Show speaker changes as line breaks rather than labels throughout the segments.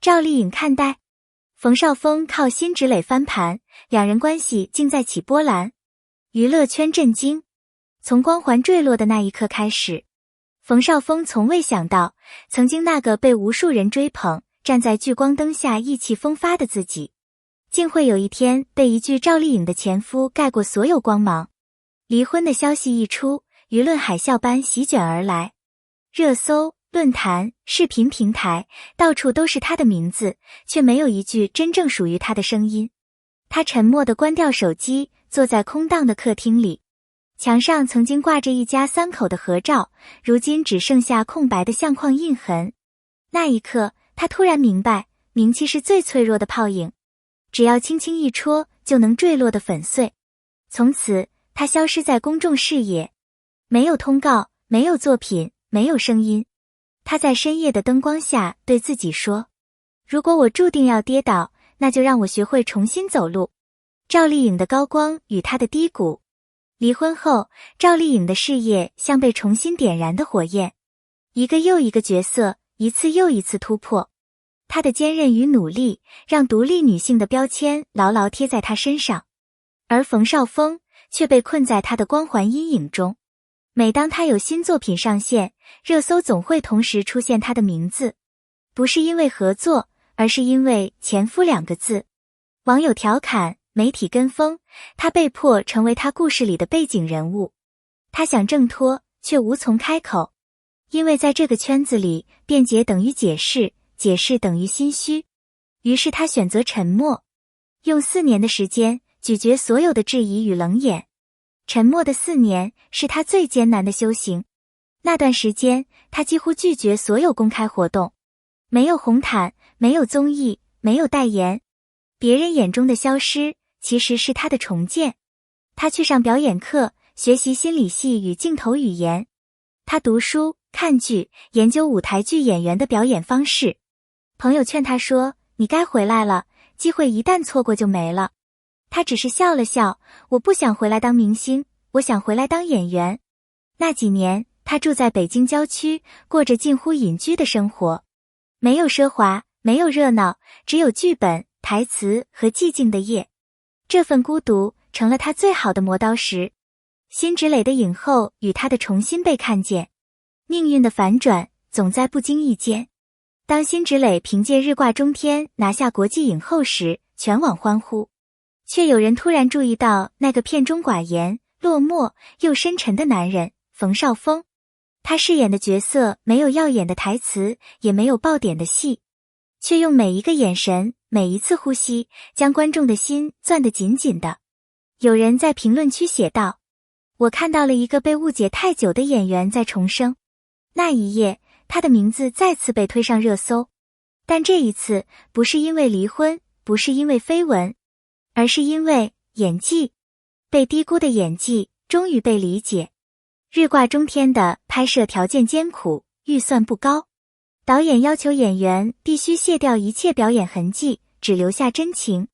赵丽颖看待。冯绍峰靠辛芷蕾翻盘，两人关系竟在起波澜，娱乐圈震惊。从光环坠落的那一刻开始，冯绍峰从未想到，曾经那个被无数人追捧，站在聚光灯下意气风发的自己，竟会有一天被一句赵丽颖的前夫盖过所有光芒。离婚的消息一出，舆论海啸般席卷而来，热搜、论坛、视频平台，到处都是他的名字，却没有一句真正属于他的声音。他沉默地关掉手机，坐在空荡的客厅里，墙上曾经挂着一家3口的合照，如今只剩下空白的相框印痕。那一刻，他突然明白，名气是最脆弱的泡影，只要轻轻一戳，就能坠落得粉碎。从此，他消失在公众视野，没有通告，没有作品，没有声音。他在深夜的灯光下对自己说，如果我注定要跌倒，那就让我学会重新走路。赵丽颖的高光与她的低谷。离婚后，赵丽颖的事业像被重新点燃的火焰，一个又一个角色，一次又一次突破。她的坚韧与努力，让独立女性的标签牢牢贴在她身上，而冯绍峰却被困在她的光环阴影中。每当他有新作品上线，热搜总会同时出现他的名字，不是因为合作，而是因为前夫2个字。网友调侃，媒体跟风，他被迫成为他故事里的背景人物。他想挣脱，却无从开口，因为在这个圈子里，辩解等于解释，解释等于心虚。于是他选择沉默，用4年的时间咀嚼所有的质疑与冷眼。沉默的4年是他最艰难的修行。那段时间，他几乎拒绝所有公开活动，没有红毯，没有综艺，没有代言。别人眼中的消失，其实是他的重建。他去上表演课，学习心理系与镜头语言。他读书、看剧，研究舞台剧演员的表演方式。朋友劝他说，你该回来了，机会一旦错过就没了。他只是笑了笑，我不想回来当明星，我想回来当演员。那几年，他住在北京郊区，过着近乎隐居的生活，没有奢华，没有热闹，只有剧本、台词和寂静的夜。这份孤独成了他最好的磨刀石。辛芷蕾的影后与他的重新被看见，命运的反转总在不经意间。当辛芷蕾凭借《日挂中天》拿下国际影后时，全网欢呼。却有人突然注意到那个片中寡言、落寞又深沉的男人冯绍峰。他饰演的角色没有耀眼的台词，也没有爆点的戏，却用每一个眼神、每一次呼吸，将观众的心攥得紧紧的。有人在评论区写道，我看到了一个被误解太久的演员在重生。那一夜，他的名字再次被推上热搜，但这一次不是因为离婚，不是因为绯闻，而是因为演技。被低估的演技终于被理解。日挂中天的拍摄条件艰苦，预算不高，导演要求演员必须卸掉一切表演痕迹，只留下真情。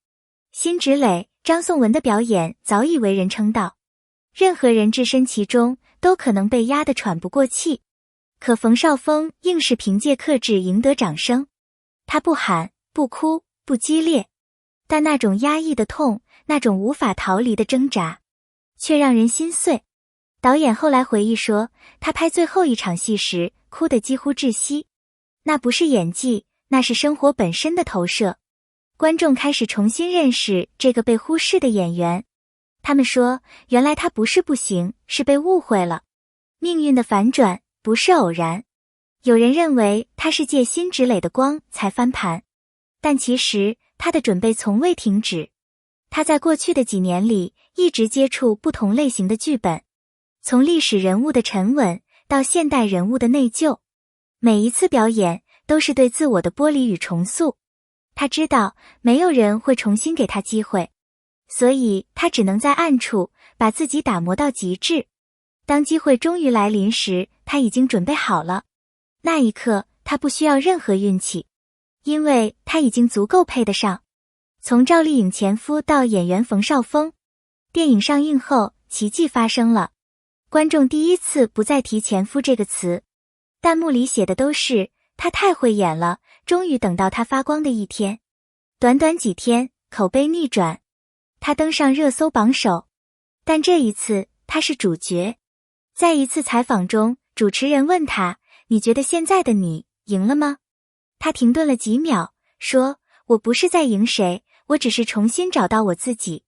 辛芷蕾、张颂文的表演早已为人称道，任何人置身其中都可能被压得喘不过气。可冯绍峰硬是凭借克制赢得掌声。他不喊，不哭，不激烈，但那种压抑的痛，那种无法逃离的挣扎，却让人心碎。导演后来回忆说，他拍最后一场戏时，哭得几乎窒息。那不是演技，那是生活本身的投射。观众开始重新认识这个被忽视的演员。他们说，原来他不是不行，是被误会了。命运的反转不是偶然。有人认为他是借辛芷蕾的光才翻盘，但其实他的准备从未停止。他在过去的几年里一直接触不同类型的剧本，从历史人物的沉稳到现代人物的内疚，每一次表演都是对自我的剥离与重塑。他知道没有人会重新给他机会，所以他只能在暗处把自己打磨到极致。当机会终于来临时，他已经准备好了。那一刻，他不需要任何运气，因为他已经足够配得上。从赵丽颖前夫到演员冯绍峰，电影上映后，奇迹发生了。观众第一次不再提前夫这个词，弹幕里写的都是他太会演了，终于等到他发光的一天。短短几天，口碑逆转，他登上热搜榜首。但这一次，他是主角。在一次采访中，主持人问他：“你觉得现在的你赢了吗？”他停顿了几秒，说：“我不是在赢谁，我只是重新找到我自己。”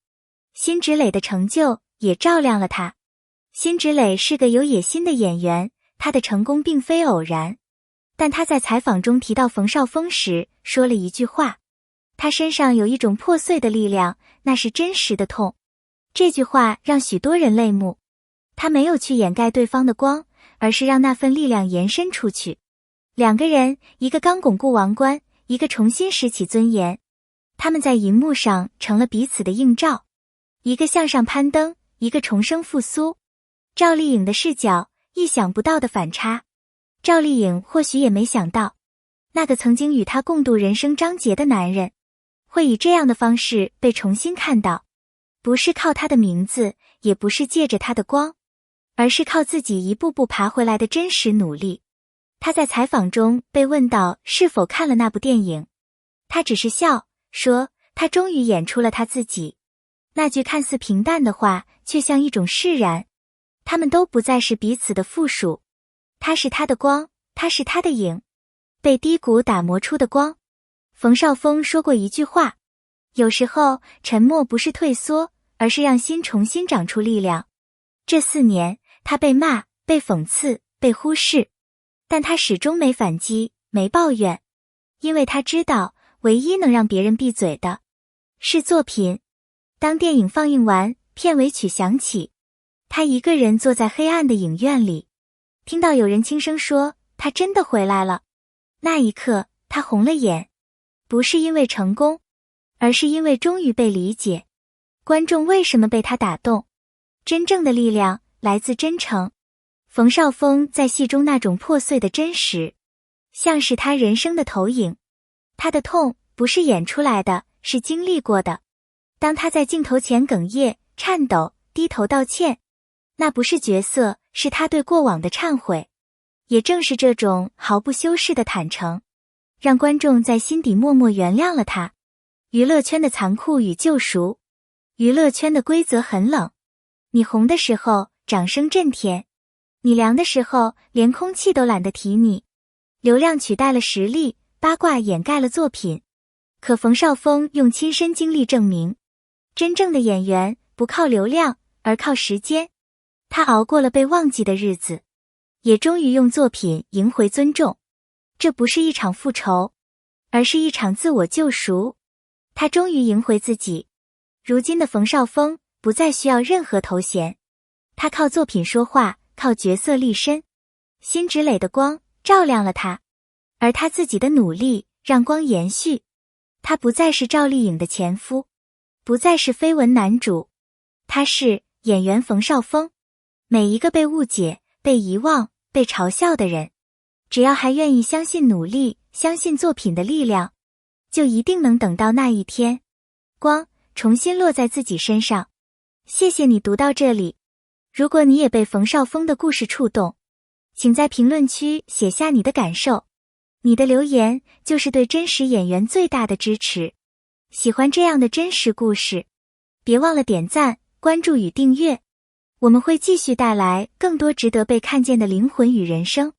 辛芷蕾的成就也照亮了他。辛芷蕾是个有野心的演员，她的成功并非偶然。但她在采访中提到冯绍峰时，说了一句话：“他身上有一种破碎的力量，那是真实的痛。”这句话让许多人泪目。他没有去掩盖对方的光，而是让那份力量延伸出去。两个人，一个刚巩固王冠，一个重新拾起尊严。他们在银幕上成了彼此的映照，一个向上攀登，一个重生复苏。赵丽颖的视角，意想不到的反差。赵丽颖或许也没想到，那个曾经与她共度人生章节的男人，会以这样的方式被重新看到。不是靠他的名字，也不是借着他的光，而是靠自己一步步爬回来的真实努力。他在采访中被问到是否看了那部电影，他只是笑，说他终于演出了他自己。那句看似平淡的话，却像一种释然。他们都不再是彼此的附属，他是他的光，他是他的影，被低谷打磨出的光。冯绍峰说过一句话：有时候沉默不是退缩，而是让心重新长出力量。这4年，他被骂，被讽刺，被忽视，但他始终没反击，没抱怨，因为他知道，唯一能让别人闭嘴的是作品。当电影放映完，片尾曲响起，他一个人坐在黑暗的影院里，听到有人轻声说，他真的回来了。那一刻，他红了眼，不是因为成功，而是因为终于被理解。观众为什么被他打动？真正的力量来自真诚。冯绍峰在戏中那种破碎的真实，像是他人生的投影。他的痛不是演出来的，是经历过的。当他在镜头前哽咽、颤抖、低头道歉，那不是角色，是他对过往的忏悔。也正是这种毫不修饰的坦诚，让观众在心底默默原谅了他。娱乐圈的残酷与救赎。娱乐圈的规则很冷，你红的时候掌声震天，你凉的时候连空气都懒得提你。流量取代了实力，八卦掩盖了作品。可冯绍峰用亲身经历证明，真正的演员不靠流量，而靠时间。他熬过了被忘记的日子，也终于用作品赢回尊重。这不是一场复仇，而是一场自我救赎。他终于赢回自己。如今的冯绍峰不再需要任何头衔，他靠作品说话，靠角色立身。辛芷蕾的光照亮了他，而他自己的努力让光延续。他不再是赵丽颖的前夫，不再是绯闻男主，他是演员冯绍峰。每一个被误解、被遗忘、被嘲笑的人，只要还愿意相信努力，相信作品的力量，就一定能等到那一天，光重新落在自己身上。谢谢你读到这里。如果你也被冯绍峰的故事触动，请在评论区写下你的感受。你的留言就是对真实演员最大的支持。喜欢这样的真实故事，别忘了点赞、关注与订阅。我们会继续带来更多值得被看见的灵魂与人生。